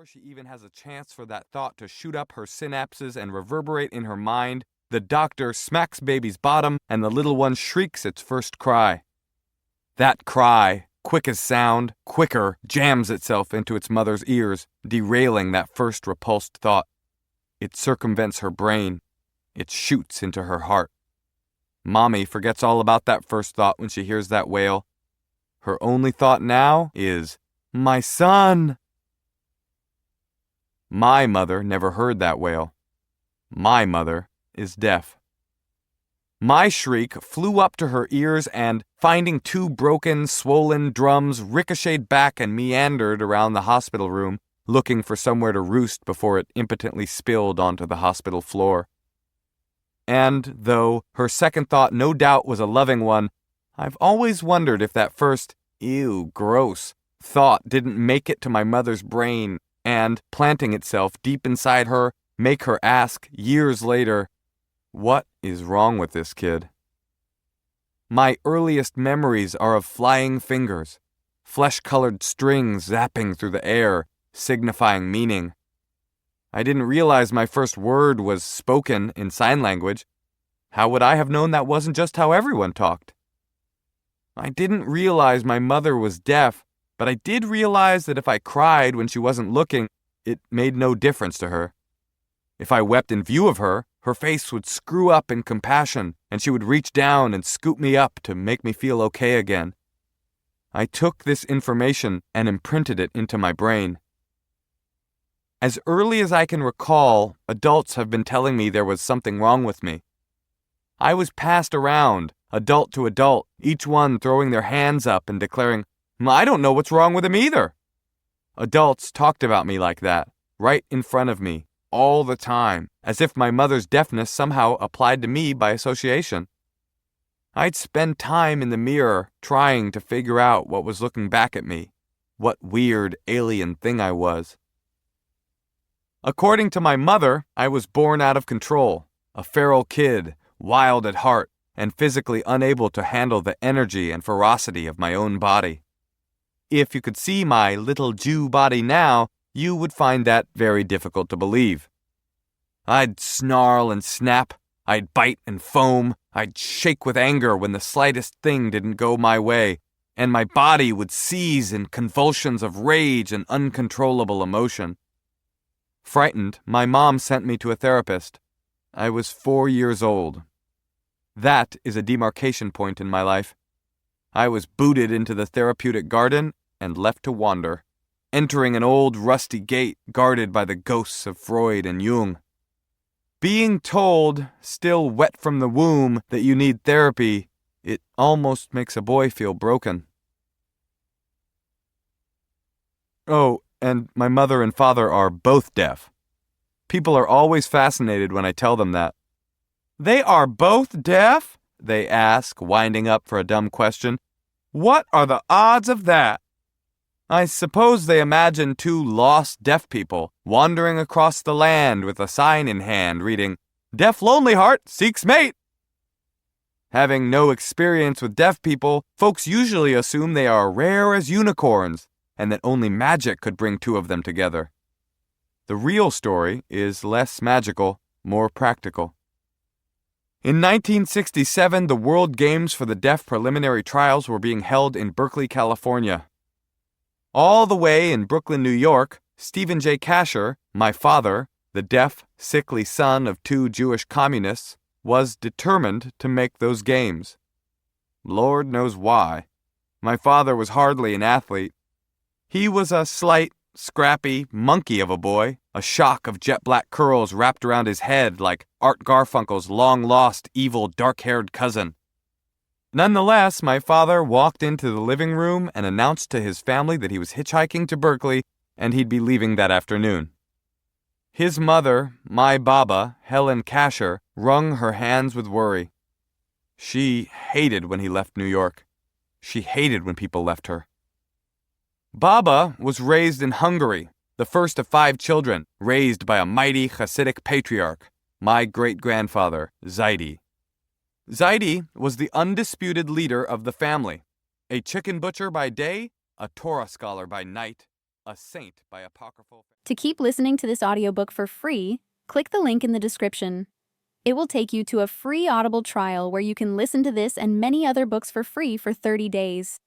Before she even has a chance for that thought to shoot up her synapses and reverberate in her mind, the doctor smacks baby's bottom and the little one shrieks its first cry. That cry, quick as sound, quicker, jams itself into its mother's ears, derailing that first repulsed thought. It circumvents her brain. It shoots into her heart. Mommy forgets all about that first thought when she hears that wail. Her only thought now is, "My son!" My mother never heard that wail. My mother is deaf. My shriek flew up to her ears and, finding two broken, swollen drums, ricocheted back and meandered around the hospital room, looking for somewhere to roost before it impotently spilled onto the hospital floor. And, though her second thought no doubt was a loving one, I've always wondered if that first, "ew, gross," thought didn't make it to my mother's brain and, planting itself deep inside her, make her ask, years later, "What is wrong with this kid?" My earliest memories are of flying fingers, flesh-colored strings zapping through the air, signifying meaning. I didn't realize my first word was spoken in sign language. How would I have known that wasn't just how everyone talked? I didn't realize my mother was deaf, but I did realize that if I cried when she wasn't looking, it made no difference to her. If I wept in view of her, her face would screw up in compassion, and she would reach down and scoop me up to make me feel okay again. I took this information and imprinted it into my brain. As early as I can recall, adults have been telling me there was something wrong with me. I was passed around, adult to adult, each one throwing their hands up and declaring, "I don't know what's wrong with him either." Adults talked about me like that, right in front of me, all the time, as if my mother's deafness somehow applied to me by association. I'd spend time in the mirror trying to figure out what was looking back at me, what weird alien thing I was. According to my mother, I was born out of control, a feral kid, wild at heart, and physically unable to handle the energy and ferocity of my own body. If you could see my little Jew body now, you would find that very difficult to believe. I'd snarl and snap, I'd bite and foam, I'd shake with anger when the slightest thing didn't go my way, and my body would seize in convulsions of rage and uncontrollable emotion. Frightened, my mom sent me to a therapist. I was 4 years old. That is a demarcation point in my life. I was booted into the therapeutic garden and left to wander, entering an old rusty gate guarded by the ghosts of Freud and Jung. Being told, still wet from the womb, that you need therapy, it almost makes a boy feel broken. Oh, and my mother and father are both deaf. People are always fascinated when I tell them that. "They are both deaf?" they ask, winding up for a dumb question. "What are the odds of that?" I suppose they imagine two lost deaf people wandering across the land with a sign in hand reading, "Deaf Lonely Heart seeks mate." Having no experience with deaf people, folks usually assume they are rare as unicorns and that only magic could bring two of them together. The real story is less magical, more practical. In 1967, the World Games for the Deaf preliminary trials were being held in Berkeley, California. All the way in Brooklyn, New York, Stephen J. Kasher, my father, the deaf, sickly son of two Jewish communists, was determined to make those games. Lord knows why. My father was hardly an athlete. He was a slight, scrappy monkey of a boy, a shock of jet-black curls wrapped around his head like Art Garfunkel's long-lost, evil, dark-haired cousin. Nonetheless, my father walked into the living room and announced to his family that he was hitchhiking to Berkeley and he'd be leaving that afternoon. His mother, my Baba, Helen Kasher, wrung her hands with worry. She hated when he left New York. She hated when people left her. Baba was raised in Hungary, the first of 5 children, raised by a mighty Hasidic patriarch, my great-grandfather, Zaidi. Zaidi was the undisputed leader of the family, a chicken butcher by day, a Torah scholar by night, A Saint by Apocryphal. To keep listening to this audiobook for free, click the link in the description. It will take you to a free Audible trial where you can listen to this and many other books for free for 30 days.